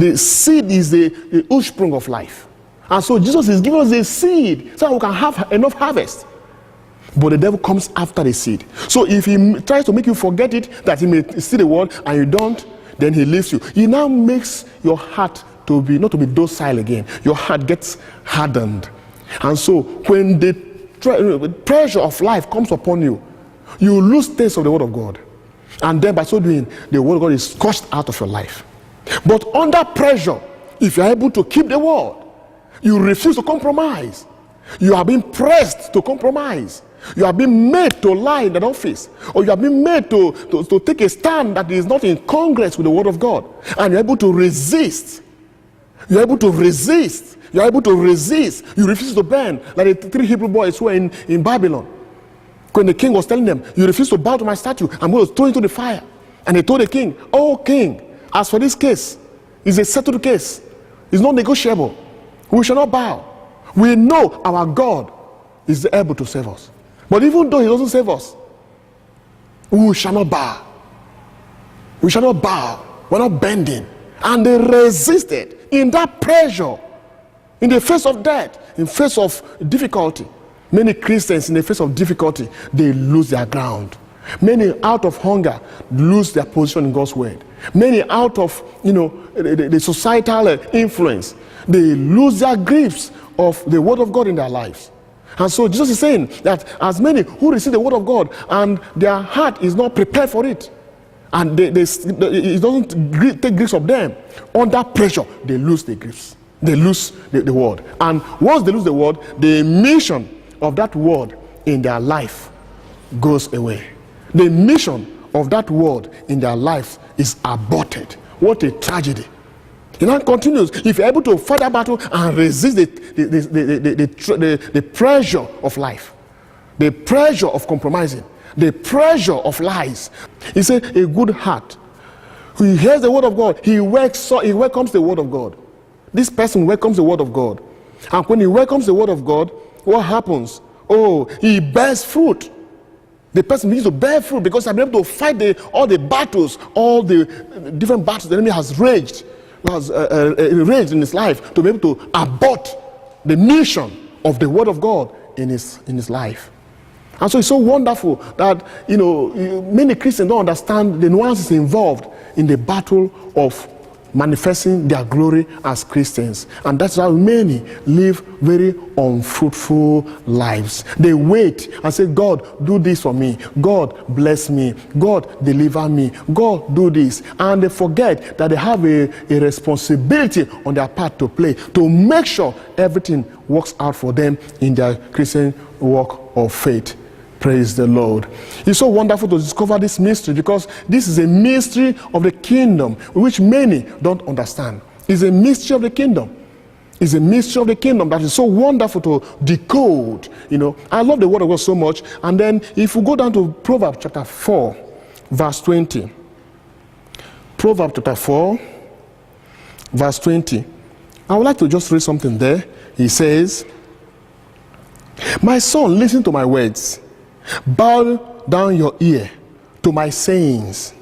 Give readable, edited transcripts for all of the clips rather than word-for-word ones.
The seed is the ursprung of life. And so Jesus is giving us the seed so that we can have enough harvest. But the devil comes after the seed. So if he tries to make you forget it, that he may see the word and you don't, then he leaves you. He now makes your heart to be not to be docile again. Your heart gets hardened. And so when the pressure of life comes upon you, you lose taste of the word of God. And then by so doing, the word of God is crushed out of your life. But under pressure, if you are able to keep the word, you refuse to compromise. You are being pressed to compromise. You are being made to lie in an office, or you are being made to take a stand that is not in congruence with the word of God, and you're able to resist. You're able to resist. You're able to resist. You refuse to bend, like the 3 Hebrew boys who were in Babylon. When the king was telling them, you refuse to bow to my statue, I'm going to throw into the fire. And they told the king, oh king, as for this case, it's a settled case. It's not negotiable. We shall not bow. We know our God is able to save us. But even though he doesn't save us, we shall not bow. We shall not bow. We're not bending. And they resisted in that pressure, in the face of death, in the face of difficulty. Many Christians, in the face of difficulty, they lose their ground. Many out of hunger lose their position in God's word. Many out of the societal influence, they lose their grips of the word of God in their lives. And so Jesus is saying that as many who receive the word of God and their heart is not prepared for it, and it doesn't take grips of them, under pressure they lose the grips. They lose the word. And once they lose the word, the mission of that word in their life goes away. The mission of that word in their life is aborted. What a tragedy. He now continues. If you're able to fight that battle and resist the pressure of life, the pressure of compromising, the pressure of lies, he said, a good heart. He hears the word of God. He welcomes the word of God. This person welcomes the word of God. And when he welcomes the word of God, what happens? Oh, he bears fruit. The person begins to bear fruit because I'm able to fight all the battles, all the different battles the enemy has raged in his life, to be able to abort the mission of the word of God in his life. And so it's so wonderful that many Christians don't understand the nuances involved in the battle of manifesting their glory as Christians. And that's how many live very unfruitful lives. They wait and say, God, do this for me. God, bless me. God, deliver me. God, do this. And they forget that they have a responsibility on their part to play, to make sure everything works out for them in their Christian walk of faith. Praise the Lord. It's so wonderful to discover this mystery, because this is a mystery of the kingdom which many don't understand. It's a mystery of the kingdom. It's a mystery of the kingdom that is so wonderful to decode. I love the word of God so much. And then if we go down to Proverbs chapter 4, verse 20. Proverbs chapter 4, verse 20. I would like to just read something there. He says, my son, listen to my words. Bow down your ear to my sayings.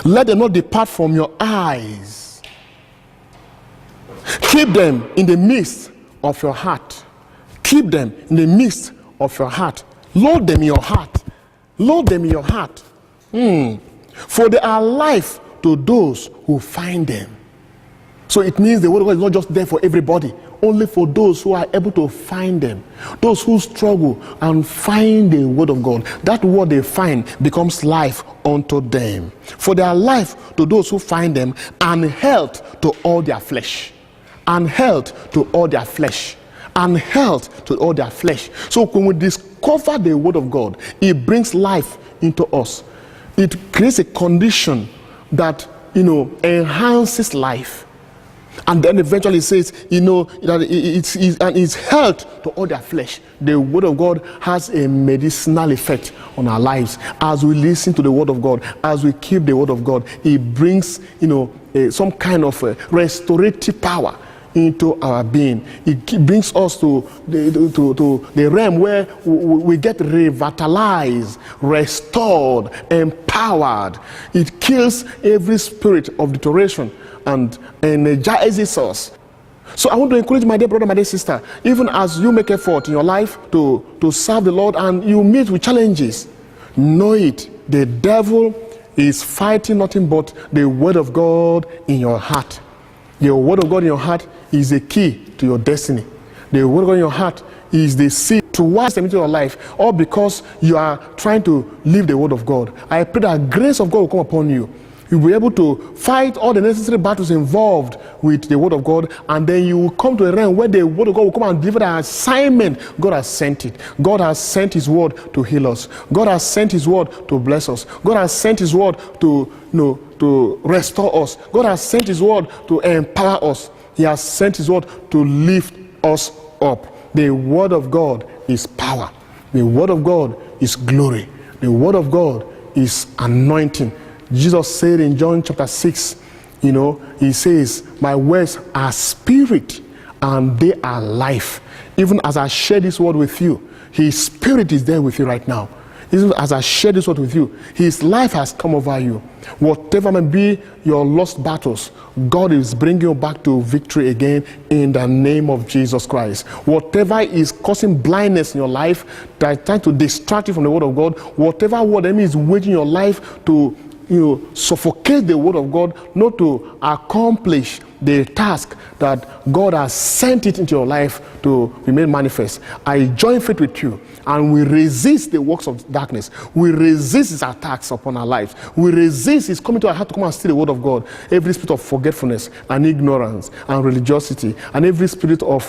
Let them not depart from your eyes. Keep them in the midst of your heart. Keep them in the midst of your heart. Load them in your heart. Load them in your heart. For they are life to those who find them. So it means the word of God is not just there for everybody, only for those who are able to find them. Those who struggle and find the word of God. That word they find becomes life unto them. For they are life to those who find them, and health to all their flesh. And health to all their flesh. And health to all their flesh. So when we discover the word of God, it brings life into us. It creates a condition that enhances life. And then eventually it says, that it's health to all their flesh. The word of God has a medicinal effect on our lives. As we listen to the word of God, as we keep the word of God, it brings, some kind of restorative power into our being. It brings us to the realm where we get revitalized, restored, empowered. It kills every spirit of deterioration and energizes us. So I want to encourage my dear brother, my dear sister, even as you make effort in your life to serve the Lord and you meet with challenges, know it, the devil is fighting nothing but the word of God in your heart. The word of God in your heart is the key to your destiny. The word of God in your heart is the seed towards them into your life, all because you are trying to live the word of God. I pray that grace of God will come upon you. You'll be able to fight all the necessary battles involved with the word of God, and then you will come to a realm where the word of God will come and deliver the assignment God has sent it. God has sent his word to heal us. God has sent his word to bless us. God has sent his word to restore us. God has sent his word to empower us. He has sent his word to lift us up. The word of God is power. The word of God is glory. The word of God is anointing. Jesus said in John chapter 6, he says, my words are spirit and they are life. Even as I share this word with you, his spirit is there with you right now. Even as I share this word with you, his life has come over you. Whatever may be your lost battles, God is bringing you back to victory again in the name of Jesus Christ. Whatever is causing blindness in your life, that is trying to distract you from the word of God, whatever word the enemy is waging your life to suffocate the word of God, not to accomplish the task that God has sent it into your life to be made manifest. I join faith with you, and we resist the works of darkness. We resist his attacks upon our lives. We resist his coming to our heart to come and steal the word of God. Every spirit of forgetfulness and ignorance and religiosity, and every spirit of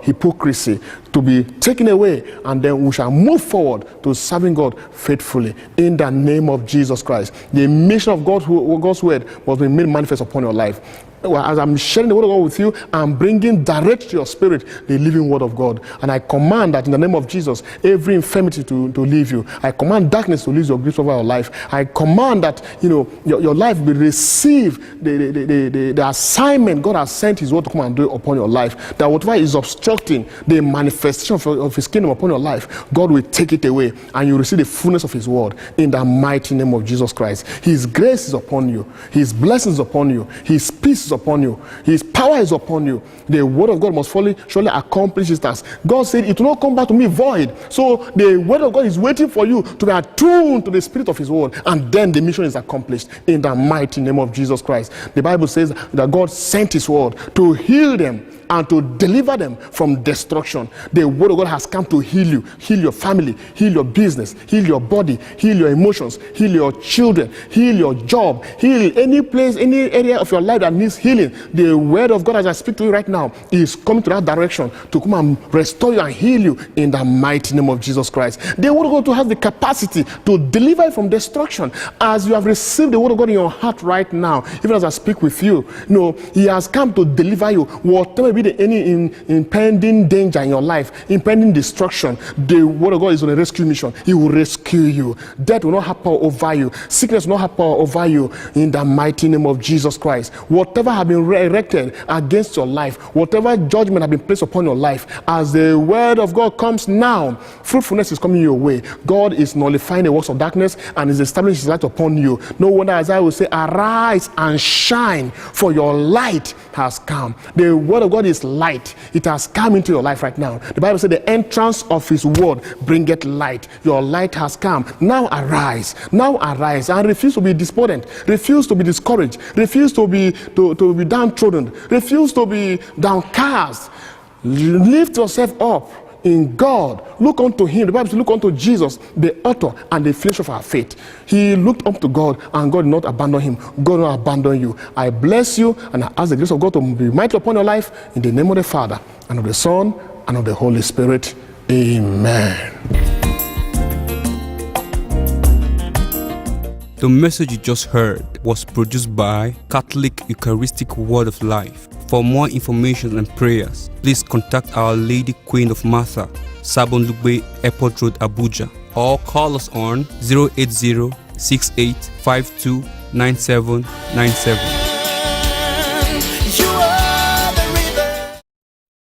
hypocrisy to be taken away, and then we shall move forward to serving God faithfully in the name of Jesus Christ. The mission of God's word must be made manifest upon your life. As I'm sharing the word of God with you, I'm bringing direct to your spirit the living word of God. And I command that in the name of Jesus, every infirmity to leave you. I command darkness to lose your grip over your life. I command that your life will receive the assignment God has sent his word to come and do upon your life. That whatever is obstructing the manifestation of his kingdom upon your life, God will take it away, and you receive the fullness of his word in the mighty name of Jesus Christ. His grace is upon you. His blessings upon you. His peace is upon you. His power is upon you. The word of God must surely accomplish his task. God said it will not come back to me void. So the word of God is waiting for you to be attuned to the spirit of his word, and then the mission is accomplished in the mighty name of Jesus Christ. The Bible says that God sent his word to heal them and to deliver them from destruction. The word of God has come to heal you, heal your family, heal your business, heal your body, heal your emotions, heal your children, heal your job, heal any place, any area of your life that needs healing. The word of God, as I speak to you right now, is coming to that direction to come and restore you and heal you in the mighty name of Jesus Christ. The word of God to have the capacity to deliver you from destruction. As you have received the word of God in your heart right now, even as I speak with you, he has come to deliver you. Whatever be any impending danger in your life, impending destruction, the word of God is on a rescue mission. He will rescue you. Death will not have power over you. Sickness will not have power over you in the mighty name of Jesus Christ. Whatever has been erected against your life, whatever judgment has been placed upon your life, as the word of God comes now, fruitfulness is coming your way. God is nullifying the works of darkness and is establishing his light upon you. No wonder Isaiah will say, arise and shine, for your light has come. The word of God is light. It has come into your life right now. The Bible says the entrance of his word bringeth light. Your light has come. Now arise and refuse to be despondent, refuse to be discouraged, refuse to be downtrodden, refuse to be downcast. Lift yourself up in God. Look unto him. The Bible says, look unto Jesus, the author and the finisher of our faith. He looked up to God, and God did not abandon him. God will not abandon you. I bless you, and I ask the grace of God to be mighty upon your life, in the name of the Father, and of the Son, and of the Holy Spirit. Amen. The message you just heard was produced by Catholic Eucharistic Word of Life. For more information and prayers, please contact Our Lady Queen of Martha, Sabon Lugbe Airport Road, Abuja, or call us on 080-6852-9797.